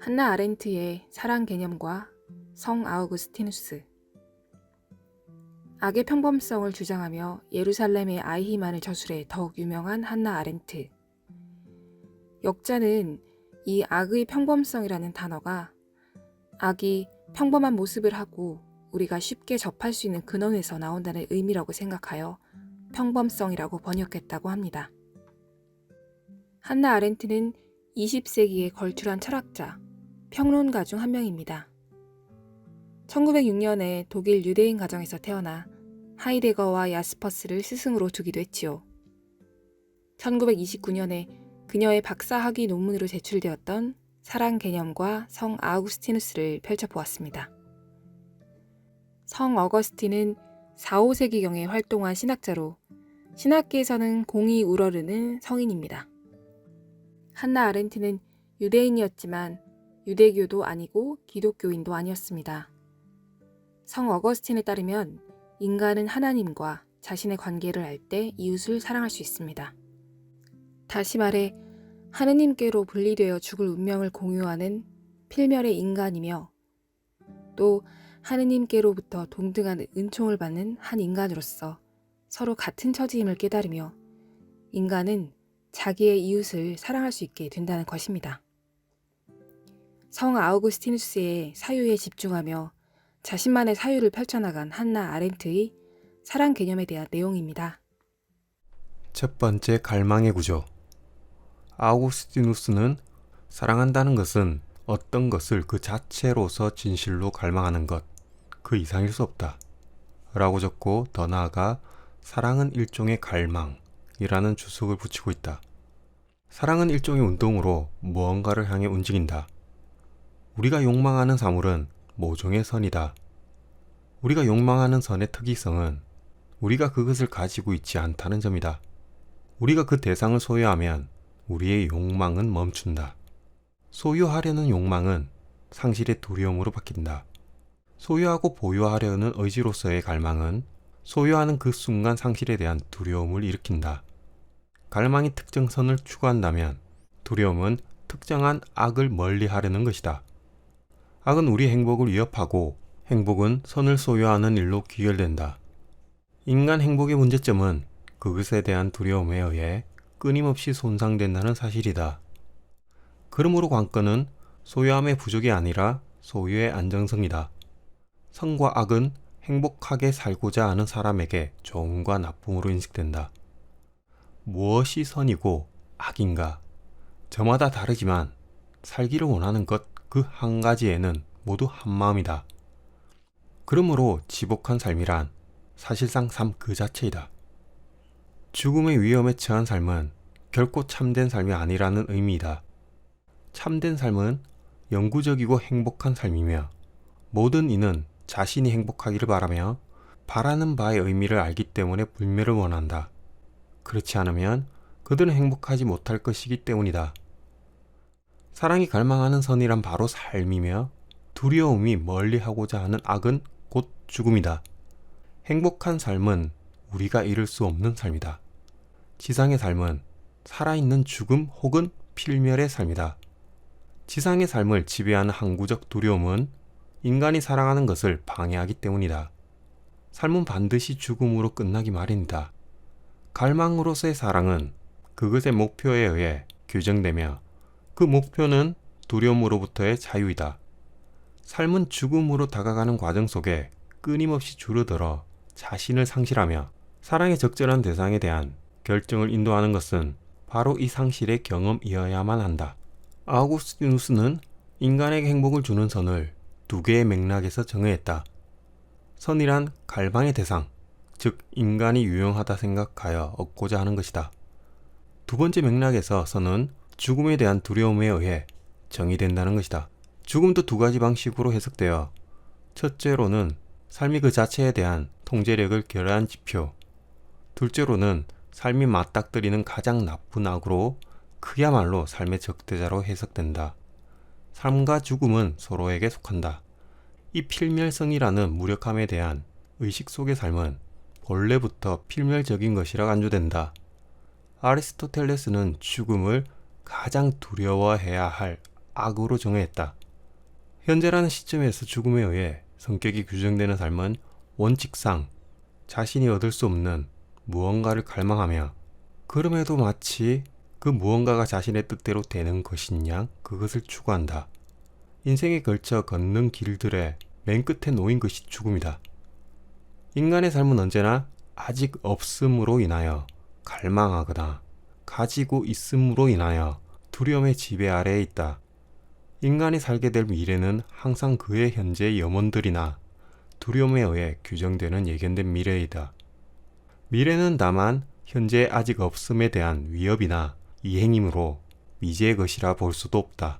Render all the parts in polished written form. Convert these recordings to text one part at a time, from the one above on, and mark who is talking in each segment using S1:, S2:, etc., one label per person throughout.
S1: 한나 아렌트의 사랑 개념과 성 아우구스티누스. 악의 평범성을 주장하며 예루살렘의 아이히만을 저술해 더욱 유명한 한나 아렌트. 역자는 이 악의 평범성이라는 단어가 악이 평범한 모습을 하고 우리가 쉽게 접할 수 있는 근원에서 나온다는 의미라고 생각하여 평범성이라고 번역했다고 합니다. 한나 아렌트는 20세기에 걸출한 철학자, 평론가 중 한 명입니다. 1906년에 독일 유대인 가정에서 태어나 하이데거와 야스퍼스를 스승으로 두기도 했지요. 1929년에 그녀의 박사학위 논문으로 제출되었던 사랑 개념과 성 아우구스티누스를 펼쳐보았습니다. 성 어거스틴은 4, 5세기경에 활동한 신학자로 신학계에서는 공이 우러르는 성인입니다. 한나 아렌트는 유대인이었지만 유대교도 아니고 기독교인도 아니었습니다. 성 어거스틴에 따르면 인간은 하나님과 자신의 관계를 알 때 이웃을 사랑할 수 있습니다. 다시 말해 하느님께로 분리되어 죽을 운명을 공유하는 필멸의 인간이며 또 하느님께로부터 동등한 은총을 받는 한 인간으로서 서로 같은 처지임을 깨달으며 인간은 자기의 이웃을 사랑할 수 있게 된다는 것입니다. 성 아우구스티누스의 사유에 집중하며 자신만의 사유를 펼쳐나간 한나 아렌트의 사랑 개념에 대한 내용입니다.
S2: 첫 번째, 갈망의 구조. 아우구스티누스는 사랑한다는 것은 어떤 것을 그 자체로서 진실로 갈망하는 것, 그 이상일 수 없다 라고 적고, 더 나아가 사랑은 일종의 갈망이라는 주석을 붙이고 있다. 사랑은 일종의 운동으로 무언가를 향해 움직인다. 우리가 욕망하는 사물은 모종의 선이다. 우리가 욕망하는 선의 특이성은 우리가 그것을 가지고 있지 않다는 점이다. 우리가 그 대상을 소유하면 우리의 욕망은 멈춘다. 소유하려는 욕망은 상실의 두려움으로 바뀐다. 소유하고 보유하려는 의지로서의 갈망은 소유하는 그 순간 상실에 대한 두려움을 일으킨다. 갈망이 특정 선을 추구한다면 두려움은 특정한 악을 멀리하려는 것이다. 악은 우리 행복을 위협하고 행복은 선을 소유하는 일로 귀결된다. 인간 행복의 문제점은 그것에 대한 두려움에 의해 끊임없이 손상된다는 사실이다. 그러므로 관건은 소유함의 부족이 아니라 소유의 안정성이다. 선과 악은 행복하게 살고자 하는 사람에게 좋음과 나쁨으로 인식된다. 무엇이 선이고 악인가? 저마다 다르지만 살기를 원하는 것 그 한 가지에는 모두 한마음이다. 그러므로 지복한 삶이란 사실상 삶 그 자체이다. 죽음의 위험에 처한 삶은 결코 참된 삶이 아니라는 의미이다. 참된 삶은 영구적이고 행복한 삶이며 모든 이는 자신이 행복하기를 바라며 바라는 바의 의미를 알기 때문에 불멸을 원한다. 그렇지 않으면 그들은 행복하지 못할 것이기 때문이다. 사랑이 갈망하는 선이란 바로 삶이며 두려움이 멀리하고자 하는 악은 곧 죽음이다. 행복한 삶은 우리가 이룰 수 없는 삶이다. 지상의 삶은 살아있는 죽음 혹은 필멸의 삶이다. 지상의 삶을 지배하는 항구적 두려움은 인간이 사랑하는 것을 방해하기 때문이다. 삶은 반드시 죽음으로 끝나기 마련이다. 갈망으로서의 사랑은 그것의 목표에 의해 규정되며 그 목표는 두려움으로부터의 자유이다. 삶은 죽음으로 다가가는 과정 속에 끊임없이 줄어들어 자신을 상실하며 사랑의 적절한 대상에 대한 결정을 인도하는 것은 바로 이 상실의 경험이어야만 한다. 아우구스티누스는 인간에게 행복을 주는 선을 두 개의 맥락에서 정의했다. 선이란 갈망의 대상, 즉 인간이 유용하다 생각하여 얻고자 하는 것이다. 두 번째 맥락에서 선은 죽음에 대한 두려움에 의해 정의된다는 것이다. 죽음도 두 가지 방식으로 해석되어 첫째로는 삶이 그 자체에 대한 통제력을 결여한 지표, 둘째로는 삶이 맞닥뜨리는 가장 나쁜 악으로 그야말로 삶의 적대자로 해석된다. 삶과 죽음은 서로에게 속한다. 이 필멸성이라는 무력함에 대한 의식 속의 삶은 본래부터 필멸적인 것이라 간주된다. 아리스토텔레스는 죽음을 가장 두려워해야 할 악으로 정의했다. 현재라는 시점에서 죽음에 의해 성격이 규정되는 삶은 원칙상 자신이 얻을 수 없는 무언가를 갈망하며, 그럼에도 마치 그 무언가가 자신의 뜻대로 되는 것인 양 그것을 추구한다. 인생에 걸쳐 걷는 길들의 맨 끝에 놓인 것이 죽음이다. 인간의 삶은 언제나 아직 없음으로 인하여 갈망하거나 가지고 있음으로 인하여 두려움의 지배 아래에 있다. 인간이 살게 될 미래는 항상 그의 현재의 염원들이나 두려움에 의해 규정되는 예견된 미래이다. 미래는 다만 현재 아직 없음에 대한 위협이나 이행이므로 미지의 것이라 볼 수도 없다.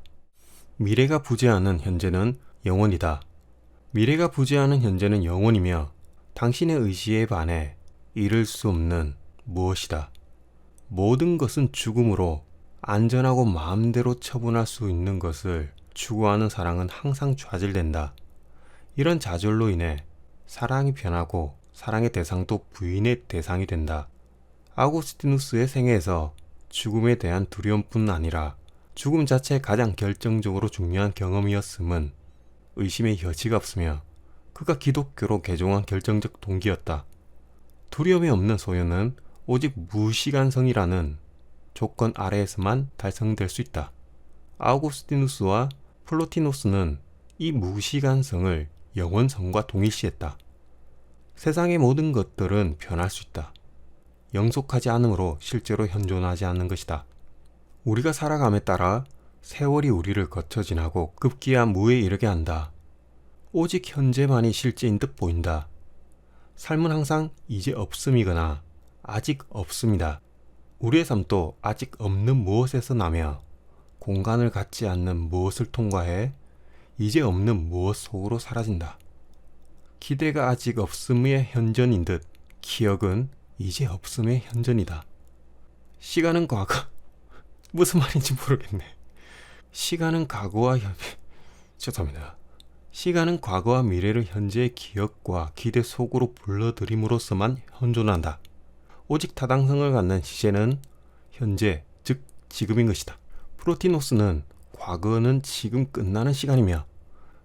S2: 미래가 부재하는 현재는 영원이다. 미래가 부재하는 현재는 영원이며 당신의 의지에 반해 이룰 수 없는 무엇이다. 모든 것은 죽음으로 안전하고 마음대로 처분할 수 있는 것을 추구하는 사랑은 항상 좌절된다. 이런 좌절로 인해 사랑이 변하고 사랑의 대상도 부인의 대상이 된다. 아우구스티누스의 생애에서 죽음에 대한 두려움뿐 아니라 죽음 자체가 가장 결정적으로 중요한 경험이었음은 의심의 여지가 없으며 그가 기독교로 개종한 결정적 동기였다. 두려움이 없는 소유는 오직 무시간성이라는 조건 아래에서만 달성될 수 있다. 아우구스티누스와 플로티노스는 이 무시간성을 영원성과 동일시했다. 세상의 모든 것들은 변할 수 있다. 영속하지 않으므로 실제로 현존하지 않는 것이다. 우리가 살아감에 따라 세월이 우리를 거쳐 지나고 급기야 무에 이르게 한다. 오직 현재만이 실제인 듯 보인다. 삶은 항상 이제 없음이거나 아직 없습니다. 우리의 삶도 아직 없는 무엇에서 나며 공간을 갖지 않는 무엇을 통과해 이제 없는 무엇 속으로 사라진다. 기대가 아직 없음의 현전인 듯 기억은 이제 없음의 현전이다. 시간은 과거 무슨 말인지 모르겠네. 시간은 과거와 죄송합니다. 시간은 과거와 미래를 현재의 기억과 기대 속으로 불러들임으로써만 현존한다. 오직 타당성을 갖는 시제는 현재, 즉 지금인 것이다. 프로티노스는 과거는 지금 끝나는 시간이며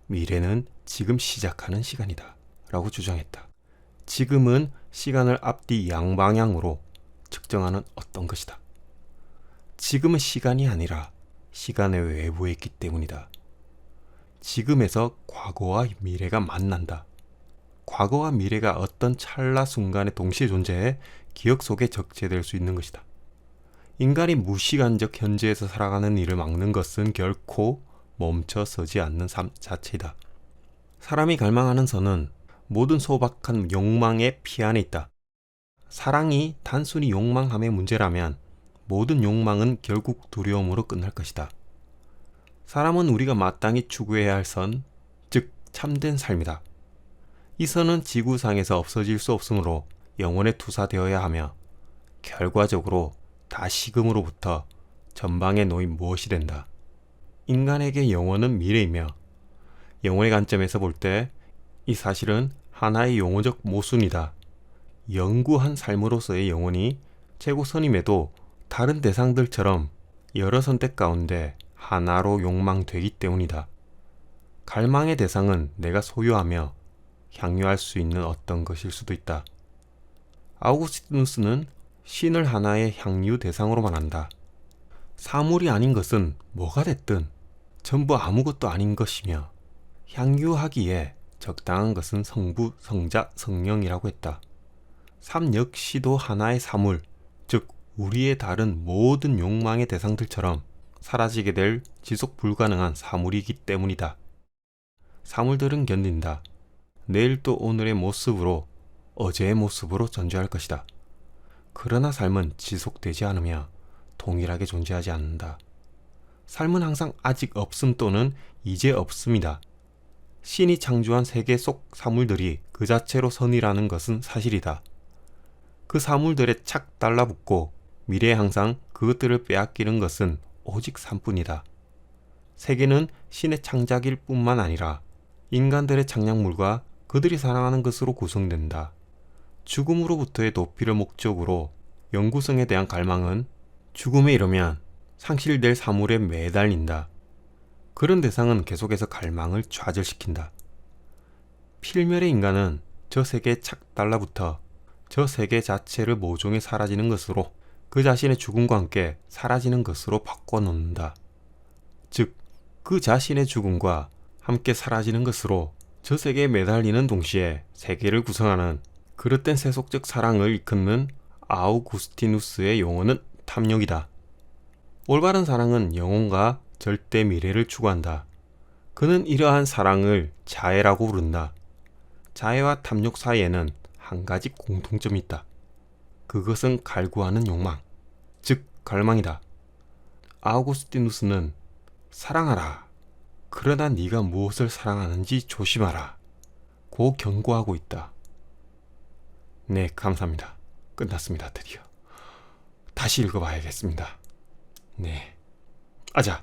S2: 미래는 지금 시작하는 시간이다 라고 주장했다. 지금은 시간을 앞뒤 양방향으로 측정하는 어떤 것이다. 지금은 시간이 아니라 시간의 외부에 있기 때문이다. 지금에서 과거와 미래가 만난다. 과거와 미래가 어떤 찰나 순간에 동시에 존재해 기억 속에 적재될 수 있는 것이다. 인간이 무시간적 현재에서 살아가는 일을 막는 것은 결코 멈춰서지 않는 삶 자체이다. 사람이 갈망하는 선은 모든 소박한 욕망의 피 안에 있다. 사랑이 단순히 욕망함의 문제라면 모든 욕망은 결국 두려움으로 끝날 것이다. 사람은 우리가 마땅히 추구해야 할 선, 즉 참된 삶이다. 이 선은 지구상에서 없어질 수 없으므로 영원에 투사되어야 하며 결과적으로 다시금으로부터 전방에 놓인 무엇이 된다. 인간에게 영혼은 미래이며 영혼의 관점에서 볼 때 이 사실은 하나의 용어적 모순이다. 영구한 삶으로서의 영혼이 최고선임에도 다른 대상들처럼 여러 선택 가운데 하나로 욕망되기 때문이다. 갈망의 대상은 내가 소유하며 향유할 수 있는 어떤 것일 수도 있다. 아우구스티누스는 신을 하나의 향유 대상으로만 한다. 사물이 아닌 것은 뭐가 됐든 전부 아무것도 아닌 것이며 향유하기에 적당한 것은 성부, 성자, 성령이라고 했다. 삶 역시도 하나의 사물, 즉 우리의 다른 모든 욕망의 대상들처럼 사라지게 될 지속 불가능한 사물이기 때문이다. 사물들은 견딘다. 내일 또 오늘의 모습으로 어제의 모습으로 존재할 것이다. 그러나 삶은 지속되지 않으며 동일하게 존재하지 않는다. 삶은 항상 아직 없음 또는 이제 없음이다. 신이 창조한 세계 속 사물들이 그 자체로 선이라는 것은 사실이다. 그 사물들에 착 달라붙고 미래에 항상 그것들을 빼앗기는 것은 오직 삶뿐이다. 세계는 신의 창작일 뿐만 아니라 인간들의 창작물과 그들이 사랑하는 것으로 구성된다. 죽음으로부터의 도피를 목적으로 영구성에 대한 갈망은 죽음에 이르면 상실될 사물에 매달린다. 그런 대상은 계속해서 갈망을 좌절시킨다. 필멸의 인간은 저 세계에 착 달라붙어 저 세계 자체를 모종에 사라지는 것으로 그 자신의 죽음과 함께 사라지는 것으로 바꿔놓는다. 즉, 그 자신의 죽음과 함께 사라지는 것으로 저 세계에 매달리는 동시에 세계를 구성하는 그릇된 세속적 사랑을 이끄는 아우구스티누스의 용어는 탐욕이다. 올바른 사랑은 영혼과 절대 미래를 추구한다. 그는 이러한 사랑을 자애라고 부른다. 자애와 탐욕 사이에는 한 가지 공통점이 있다. 그것은 갈구하는 욕망, 즉 갈망이다. 아우구스티누스는 사랑하라. 그러나 네가 무엇을 사랑하는지 조심하라. 고 경고하고 있다. 네, 감사합니다. 끝났습니다. 드디어. 다시 읽어봐야겠습니다. 네. 아자.